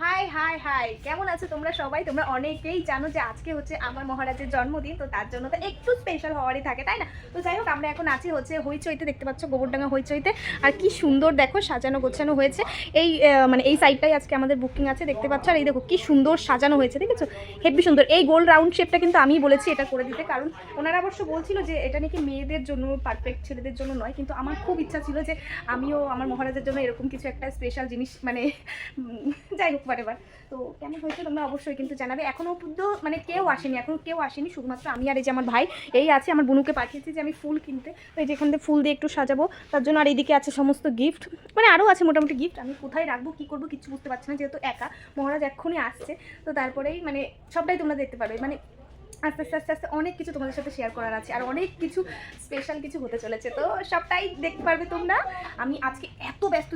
High high high, কেমন আছো তোমরা সবাই? তোমরা অনেকেই জানো যে আজকে হচ্ছে আমার মহারাজের জন্মদিন, তো তার জন্য তো একটু স্পেশাল হওয়ারই থাকে, তাই না? তো যাই হোক, আমরা এখন আছি হচ্ছে হইচইতে, দেখতে পাচ্ছ গোবরডাঙ্গা হইচইতে। আর কি সুন্দর দেখো সাজানো গোছানো হয়েছে। এই মানে এই সাইডটাই আজকে আমাদের বুকিং আছে, দেখতে পাচ্ছ। আর এই দেখো কি সুন্দর সাজানো হয়েছে, দেখেছো? হেভি সুন্দর। এই গোল রাউন্ড শেপটা কিন্তু আমিই বলেছি এটা করে দিতে, কারণ ওনারা অবশ্য বলছিল যে এটা নাকি মেয়েদের জন্য, পারফেক্ট ছেলেদের জন্য নয়, কিন্তু আমার খুব ইচ্ছা ছিল যে আমিও আমার মহারাজের জন্য এরকম কিছু একটা স্পেশাল জিনিস, মানে যাই হোক এবার। তো কেমন হয়েছে তোমরা অবশ্যই কিন্তু জানাবে। এখনও পর্যন্ত মানে কেউ আসেনি, শুধুমাত্র আমি আর এই যে আমার ভাই এই আছে। আমার বোনুকে পাঠিয়েছি যে আমি ফুল কিনতে, তো এই যেখান থেকে ফুল দিয়ে একটু সাজাবো তার জন্য। আর এইদিকে আছে সমস্ত গিফট, মানে আরও আছে মোটামুটি গিফট। আমি কোথায় রাখবো, কী করবো কিছু বুঝতে পারছি না, যেহেতু একা। মহারাজ এক্ষুনি আসছে, তো তারপরেই মানে সবটাই তোমরা দেখতে পারবে। মানে আস্তে আস্তে আস্তে আস্তে অনেক কিছু তোমাদের সাথে শেয়ার করার আছে, আর অনেক কিছু স্পেশাল কিছু হতে চলেছে, তো সবটাই দেখতে পারবে তোমরা। আমি আজকে এত ব্যস্ত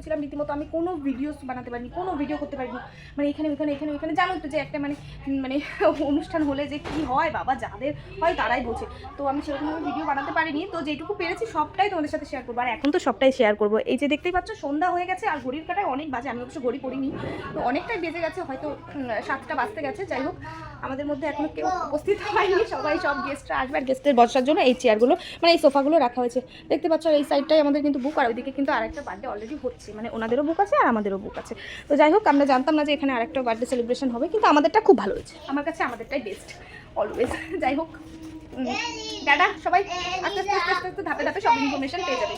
ছিলাম রীতিমতো, আমি কোনো ভিডিওস বানাতে পারিনি, কোনো ভিডিও করতে পারিনি। মানে এখানে জানো তো যে একটা মানে অনুষ্ঠান হলে যে কি হয় বাবা, যাদের হয় তারাই বোঝে। তো আমি সেরকমভাবে ভিডিও বানাতে পারিনি, তো যেটুকু পেরেছি সবটাই তোমাদের সাথে শেয়ার করবো। আর এখন তো সবটাই শেয়ার করবো। এই যে দেখতেই পাচ্ছ সন্ধ্যা হয়ে গেছে, আর ঘড়ির কাটায় অনেক বাজে, আমি অবশ্য ঘড়ি পড়িনি, তো অনেকটাই বেজে গেছে, হয়তো 7টা বাজতে গেছে। যাই হোক, আমাদের মধ্যে এখনো কেউ উপস্থিত হয়নি, সব গেস্টরা আসবে। আর গেস্টের বসার জন্য এই চেয়ারগুলো, মানে এই সোফাগুলো রাখা হয়েছে, দেখতে পাচ্ছ। আর এই সাইডটাই আমাদের কিন্তু বুক, আর ওইদিকে কিন্তু আরেকটা বার্থডে অলরেডি হচ্ছে, মানে ওনাদেরও বুক আছে আর আমাদেরও বুক আছে। তো যাই হোক, আমরা জানতাম না যে এখানে আরেকটা বার্থডে সেলিব্রেশন হবে, কিন্তু আমাদেরটা খুব ভালো হয়েছে, আমার কাছে আমাদেরটাই বেস্ট অলওয়েজ। যাই হোক দাদা সবাই আস্তে আস্তে ধাপে ধাপে সব ইনফরমেশন পেয়ে যাবে।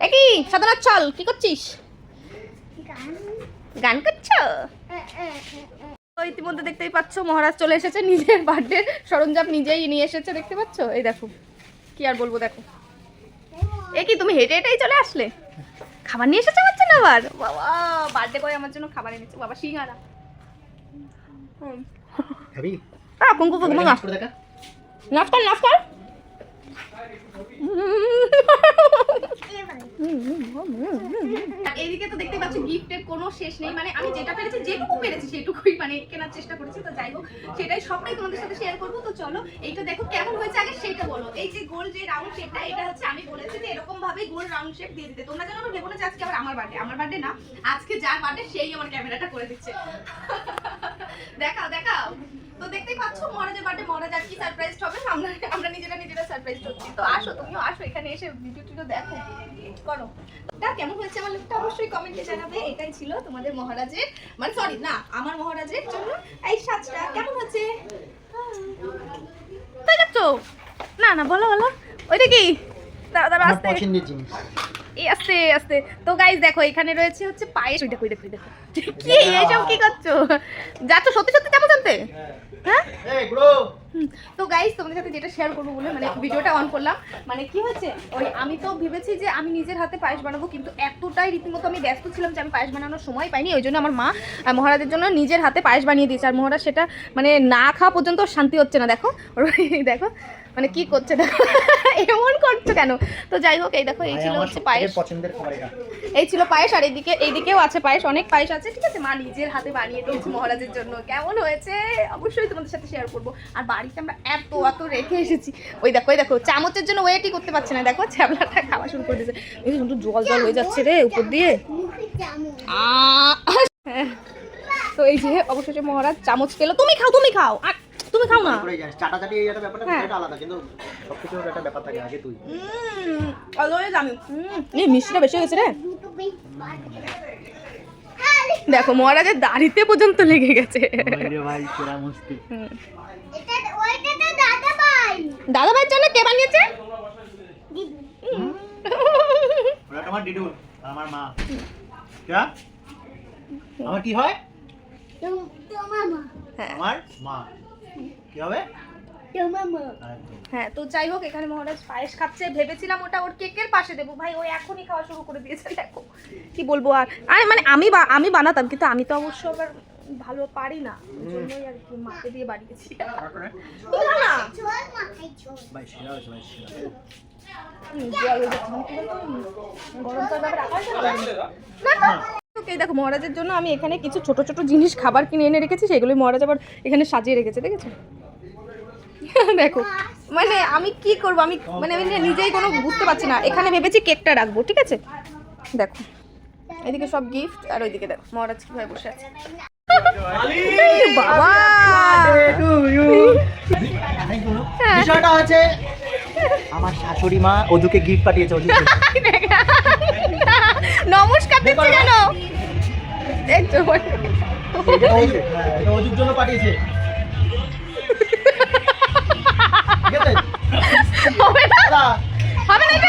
একই সাধনা, চল কি করছিস? গান করছো? তো ইতিমধ্যে দেখতেই পাচ্ছ মহারাজ চলে এসেছে, নিজের বার্থডে সরঞ্জাম নিজেই নিয়ে এসেছে, দেখতে পাচ্ছ। এই দেখো, কি আর বলবো, দেখো। এ কি তুমি হেঁটে হেঁটেই চলে আসলে? খাবার নিয়ে এসেছো হচ্ছে না আবার? বাবা, বার্থডে বয় আমার জন্য খাবার এনেছে বাবা, সিঙ্গারা। নাফকার এইদিকে তো দেখতে পাচ্ছ গিফটের কোনো শেষ নেই, মানে আমি যেটা পেরেছি, যেটুকু পেরেছি সেটুকুই মানে কেনার চেষ্টা করেছি। তো যাই হোক, সেটাই সবটাই তোমাদের সাথে শেয়ার করবো। তো চলো, এইটা দেখো কেমন হয়েছে, আগে সেইটা বলো। এই যে গোল যে রাউন্ড শেপটা, এটা হচ্ছে আমি বলেছি যে এরকম ভাবে গোল রাউন্ড শেপ দিয়ে দিতে। তোমরা যেন আবার ভেবো না যে আজকে আবার আমার বার্থডে না, আজকে যার বার্থডে সেই আমার ক্যামেরাটা করে দিচ্ছে। দেখাও। তো দেখতেই পাচ্ছ মহারাজের বার্থডে, মহারাজ আর কি সারপ্রাইজ হবে, আমরা নিজেরা সারপ্রাইজ হচ্ছি। তো আসো, তুমিও আসো এখানে, এসে ভিডিও দেখো, করো। তা কেমন হয়েছে আমার লুকটা অবশ্যই কমেন্টে জানাবে। এটাই ছিল তোমাদের মহারাজের, মানে সরি না, আমার মহারাজের জন্য এই সাজটা কেমন হচ্ছে। তাই দেখছো না বলো ওইটা কি? দাঁড়া আস্তে, পছন্দের জিনিস এই আস্তে। তো গাইস দেখো, এখানে রয়েছে হচ্ছে পায়েস। ওই দেখো কি এইসব কি করছো? যাচ্ছ সত্যি যাবো জানতে? হ্যাঁ তো গাইস, তোমাদের সাথে যেটা শেয়ার করবো বলে মানে ভিডিওটা অন করলাম। মানে কি হয়েছে, ওই আমি তো ভেবেছি যে আমি নিজের হাতে পায়েস বানাবো, কিন্তু এতটাই রীতিমতো আমি ব্যস্ত ছিলাম যে আমি পায়েস বানানোর সময় পাইনি। ওই জন্য আমার মা মহারাজের জন্য নিজের হাতে পায়েস বানিয়ে দিয়েছে, আর মহারাজ সেটা মানে না খাওয়া পর্যন্ত শান্তি হচ্ছে না। দেখো দেখো মানে কি করছে, দেখো এমন করছো কেন? তো যাই হোক, এই দেখো, এই ছিল হচ্ছে পায়েস, এই ছিল পায়েস। আর এইদিকেও আছে পায়েস, অনেক পায়েস আছে, ঠিক আছে। মা নিজের হাতে বানিয়ে দিয়েছে মহারাজের জন্য। কেমন হয়েছে অবশ্যই তোমাদের সাথে শেয়ার করবো। আর বাড়িতে আমরা এত রেখে এসেছি। ওই দেখো চামচের জন্য ওয়েটই করতে পারছে না, দেখো ছ্যাবলাটা খাওয়া শুরু করে দিয়েছে। এই কিন্তু জল হয়ে যাচ্ছে রে উপর দিয়ে। তো এই যে অবশেষে মহারাজ চামচ পেলো। তুমি খাও আর তুমি খাও না, চাটাচাটি এই একটা ব্যাপারটা এটা আলাদা, কিন্তু সবকিছুর একটা ব্যাপার থাকে। আগে তুই অলওয়েজ আমি এই মিষ্টিটা বেশি হয়েছে রে। দেখো মহারাজের দাড়িতে পর্যন্ত লেগে গেছে। দাদা ভাইয়ের জন্য কে বানিয়েছে? আমার মা। আমার কি হয়? আমার মা কি হবে? হ্যাঁ, তো যাই হোক, এখানে মহারাজ পায়েস খাচ্ছে। ভেবেছিলাম ওটা ওর কেকের পাশে দেবো, ভাই ও এখনই খাওয়া শুরু করে দিয়েছে। দেখো কি বলবো। আর মানে আমি বানাতাম, কিন্তু আমি তো অবশ্য আবার ভালো পারি না, ওই জন্যই আর কি মাকে দিয়ে বানিয়েছি। দেখো মহারাজের জন্য আমি এখানে কিছু ছোট জিনিস খাবার কিনে এনে রেখেছি, সেগুলোই মহারাজ আবার এখানে সাজিয়ে রেখেছে, দেখেছো? দেখো মানে আমি কি করবো, আমি মানে নিজেই কোনো বুঝতে পারছি না। এখানে ভেবেছি কেকটা রাখবো, ঠিক আছে। দেখো এদিকে সব গিফট, আর ওইদিকে দেখো মহারাজ কিভাবে বসে আছে। বাবা বিষয়টা হচ্ছে আমার শাশুড়ি মা ওদুকে গিফট পাঠিয়েছে। নমস্কার দিচ্ছি কেন দেখছো? ওদুর জন্য পাঠিয়েছে। হবে না হবে না এটা?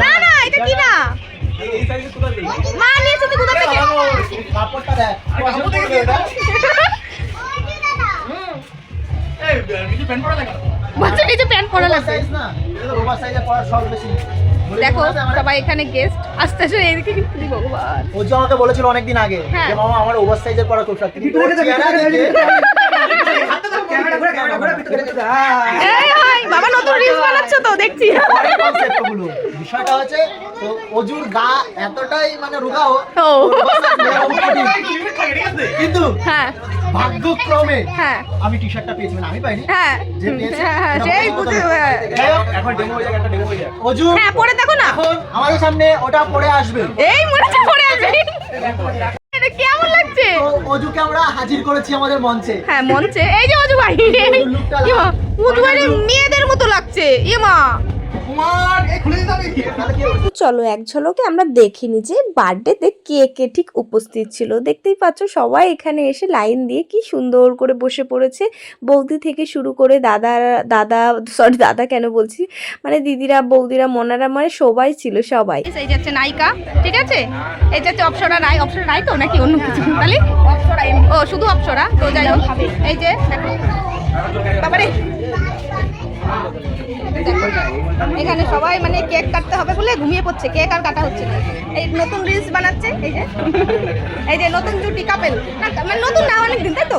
না না এটা কি না মা নিয়েছে তুই কোথা থেকে? কাপড়টা দেখ বাচ্চা কিছু প্যান্ট পরা লাগবে না, এটা ওভার সাইজে পরা সব বেশি। দেখো সবাই এখানে গেস্ট আসতে আসতে এইদিকে কি ভগবান। ও যে আমাকে বলেছিল অনেকদিন আগে হ্যাঁ। যে মামা আমার ওভার সাইজের পরা খুব শক্ত। এই হাই বাবা নতুন রিলস বানাচ্ছ তো দেখছি। বিষয়টা হচ্ছে তো অজুর গা এতটাই মানে রোগাও ও কিন্তু হ্যাঁ ভাগ্যক্রমে হ্যাঁ আমি টি-শার্টটা পেয়েছি, মানে আমি পাইনি। হ্যাঁ যে পেয়েছে, হ্যাঁ এটা সেই বড় বুঝে কথা। যাই হোক, এখন ডেমো হয়ে যাক, একটা ডেমো হয়ে যাক। অজু হ্যাঁ পরে দেখো না এখন আমাদের সামনে ওটা পড়ে আসবে। এই মনে হচ্ছে পরে আসবে। এটা কেমন লাগছে? তো অজুকে আমরা হাজির করেছি আমাদের মঞ্চে। হ্যাঁ মঞ্চে এই যে অজু ভাই অজুর লুকটা ইমা অজু ভাই মেয়েদের মতো লাগছে ইমা। কুমার এই খুলে দিতে হবে কি? তাহলে কি তো চলো এক ঝলকে আমরা দেখিনি যে বার্থডেতে কে কে ঠিক উপস্থিত ছিল। দেখতেই পাচ্ছ সবাই এখানে এসে লাইন দিয়ে কি সুন্দর করে বসে পড়েছে। বৌদি থেকে শুরু করে দাদা কেন বলছি, মানে দিদিরা বৌদিরা মোনারা মানে সবাই ছিল সবাই। এই যাচ্ছে নায়িকা, ঠিক আছে? এই যাচ্ছে অপ্সরা রায় তো নাকি অন্য কিছু? তাহলে ও শুধু অপ্সরা। তো যাই হোক এই যে দেখো বাবারে দেখো এখানে সবাই মানে কেক কাটতে হবে বলে ঘুমিয়ে পড়ছে, কেক আর কাটা হচ্ছে না। এই নতুন রিলস বানাচ্ছে এই যে নতুন জুটি কাপেল না, মানে নতুন না অনেকদিন তাই তো।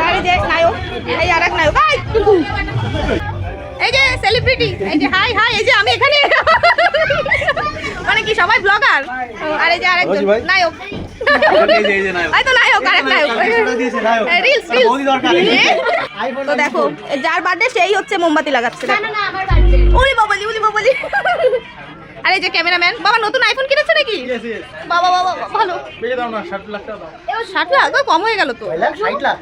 আর এই যে নায়ক, এই আর এক নায়ক, এই যে সেলিব্রিটি, এই যে হাই হাই, এই যে আমি এখানে মানে কি সবাই ব্লগার। আর এই যে আরেকজন নায়ক, এই তো নায়ক আরেক নায়ক রিলস তো দেখো যার বার্থডে সেই হচ্ছে মোমবাতি লাগাচ্ছে। উলি বাবালি আর এই যে ক্যামেরাম্যান বাবা নতুন আইফোন কিনেছে নাকি? বাবা বাবা ভালো 60 লাখ কম হয়ে গেল তো। 60 লাখ।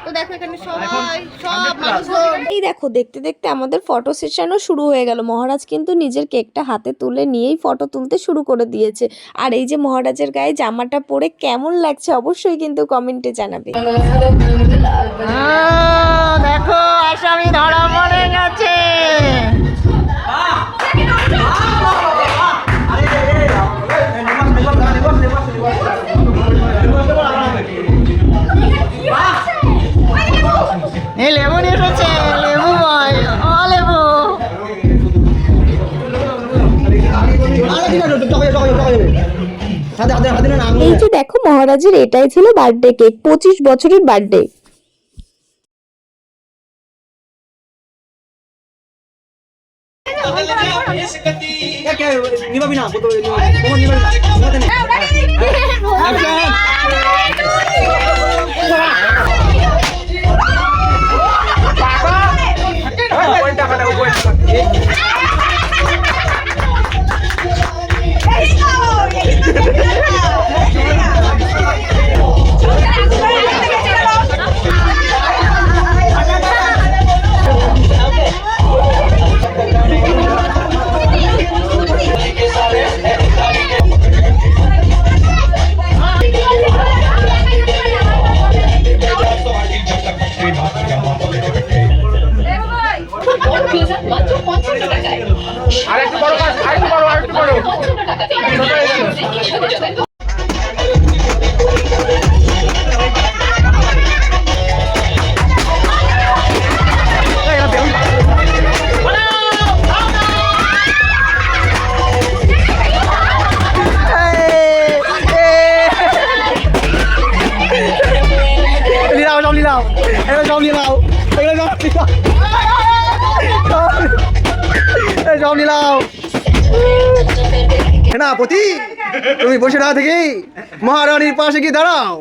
তো দেখো এখানে সব মানুষজন এই দেখো দেখতে দেখতে আমাদের ফটো সেশনও শুরু হয়ে গেল। মহারাজ কিন্তু নিজের কেকটা হাতে তুলে নিয়েই ফটো তুলতে শুরু করে দিয়েছে। আর এই যে মহারাজের গায়ে জামাটা পরে কেমন লাগছে অবশ্যই কিন্তু কমেন্টে জানাবে। দেখো আসামি ধরা পড়ে গেছে। এই লেবু নিয়ে এসেছে, লেবু বয়, ও লেবু। এই যে দেখো মহারাজের এটাই ছিল বার্থডে কেক, 25 বছরের বার্থডে। নিবাবি না সেনাপতি, তুমি বসে না থেকে মহারানীর পাশে গিয়ে দাঁড়াও।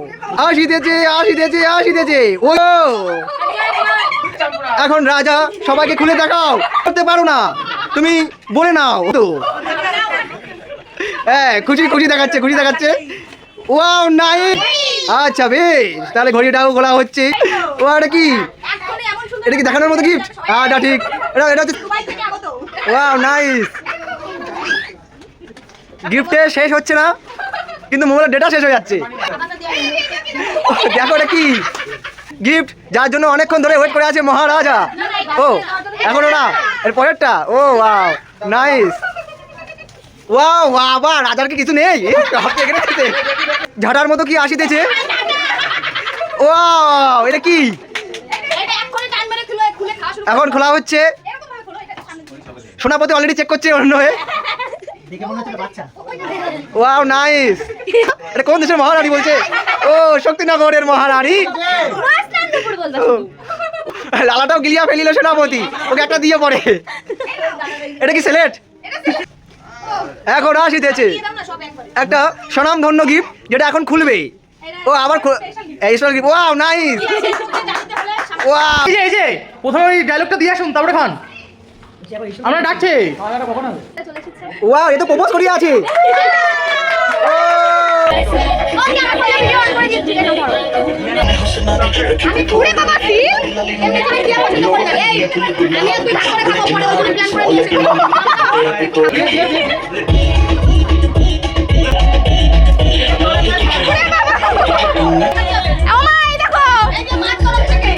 আসিতেছে ও এখন রাজা, সবাইকে খুলে দেখাও। করতে পারো না তুমি বলে নাও তো। হ্যাঁ খুশি খুশি দেখাচ্ছে খুশি দেখাচ্ছে। Wow nice. আচ্ছা বেশ, তাহলে ঘড়িটাও খোলা হচ্ছে। ও এটা কি, এটা কি দেখানোর মতো গিফট? হ্যাঁ এটা ঠিক, এটা হচ্ছে। Wow nice. গিফটে শেষ হচ্ছে না কিন্তু মোবাইলের ডেটা শেষ হয়ে যাচ্ছে। দেখো এটা কি গিফট, যার জন্য অনেকক্ষণ ধরে ওয়েট করে আছে মহারাজা। ও এখনো না, এর পরেরটা। ও ওয়াও নাইস। ওয়াও বাবা, রাজার কি কিছু নেই? ঝাঁটার মতো কি আসিতেছে। ওয়াও এটা কি, এখন খোলা হচ্ছে। সোনাপতি অলরেডি চেক করছে অন্য হয়ে। Wow nice. এটা কোন দেশের মহারানী বলছে? ও শক্তিনগরের মহারানী। লালাটাও গিলিয়া ফেলিল সেনাপতি, ওকে একটা দিয়ে পড়ে। এটা কি সিলেট? এখন আসিতেছে একটা স্বনামধন্য গিফট, যেটা এখন খুলবে। ও আবার এই special gift. Wow nice. Wow এই যে প্রথমে ওই ডায়লগটা দিয়ে আসুন, তারপরে খান। আমরা ডাকছি। ওয়াও এ তো প্রপোজ করিয়া আছে। আমি ঘুরে বাবা ফিল এমনি করে কি পছন্দ করে না। এই আমি একটু ভাগ করে খাবো, পরে ওখানে প্ল্যান করে নিয়েছি। ঘুরে বাবা ও মা এই দেখো, এই যে মাছ তরফ থেকে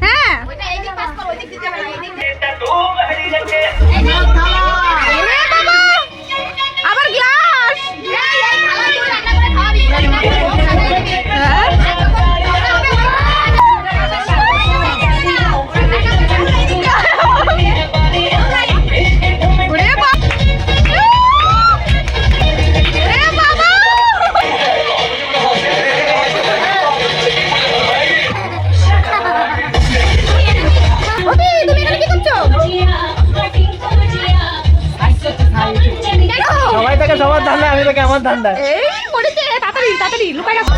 হ্যাঁ ওইটা এই দিক পাস কর, ওই দিক দিতে হবে না, এই দিক এটা তো হারিয়ে যাচ্ছে। এই যে থালা, এ বাবা আবার গ্লাস। এই এই থালা তুই রান্না করে খাওয়াবি। হ্যাঁ ওরে বাবা, ওরে বাবা ওকে তুমি এখানে কি করছো? সবাই থেকে সবার ধান্দা, আমি থেকে আমার ধান্দা। এই পড়েছে, তাড়াতাড়ি তাড়াতাড়ি লুকাই রাখো।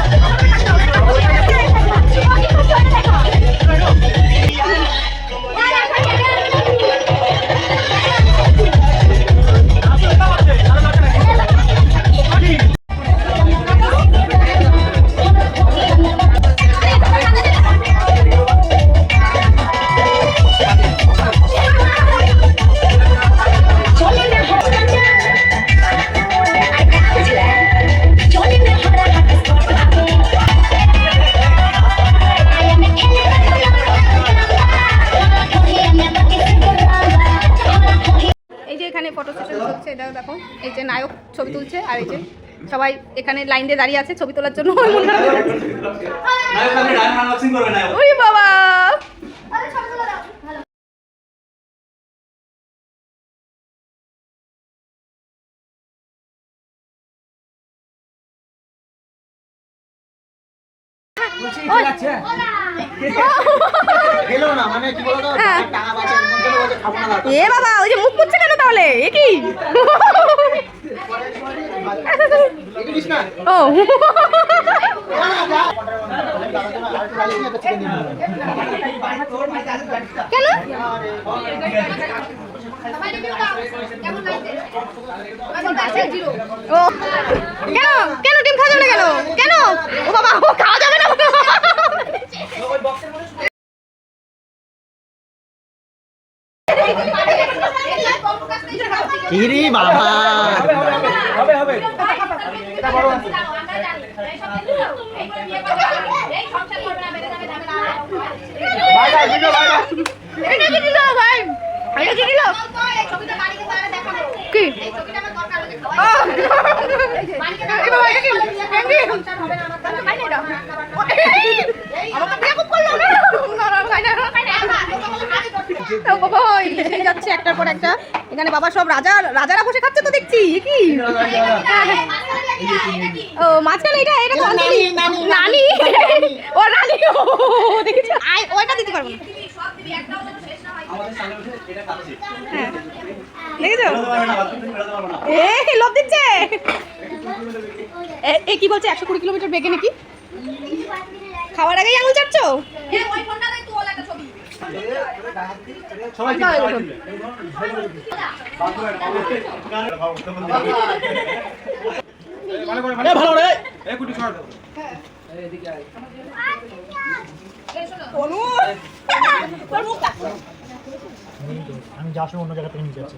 এখানে ফটো সেশন চলছে, এটা দেখো এই যে নায়ক ছবি তুলছে আর এই যে সবাই এখানে লাইন দিয়ে দাঁড়িয়ে আছে ছবি তোলার জন্য। ওরে বাবা এ বাবা ওই যে মুখ পুচ্ছে কেন তাহলে? এ কি ও কেন ও কেন কেন ডিম খাওয়া যাবে না কেন? কেন ও বাবা ও খাওয়া যাবে না? ইরি বাবা হবে হবে, এটা বড় আছে। Bye bye video bye bye. এটা কি দিলো ভাই? এটা কি দিলো? এই ছবিটা বাড়িতে তাহলে দেখাবো। কি? এই ছবিটা আমার দরকার হলে খাওয়া। বাড়িতে এই বাবা এটা কি? এমনি সংসার হবে না আমার তাহলে খাই না এটা। আমার তো খুব করলো না। না খাই না খাই না। ও বাবা এই যাচ্ছে একটার পর একটা। এখানে বাবা সব রাজারা বসে খাচ্ছে তো দেখছি। কি? ও মাঝখানে এটা এটা নানি নানি ও নানি ও দেখেছো? আই ওইটা দিতে পারবো না। সব দিবি একটাও শেষ না হয়। আমাদের সামনে এটা খাচ্ছে। হ্যাঁ দেখেছো? এই লোভ দিচ্ছে। এ কি বলছে 120 কিলোমিটার বেগে নাকি? খাওয়ার আগেই আঙুল চাটছো? ওই ফোনটা দেখ তো ওলা একটা ছবি। সবাই ভালো রে আমি যাওয়ার সময় অন্য জায়গা থেকে নিয়ে যাচ্ছি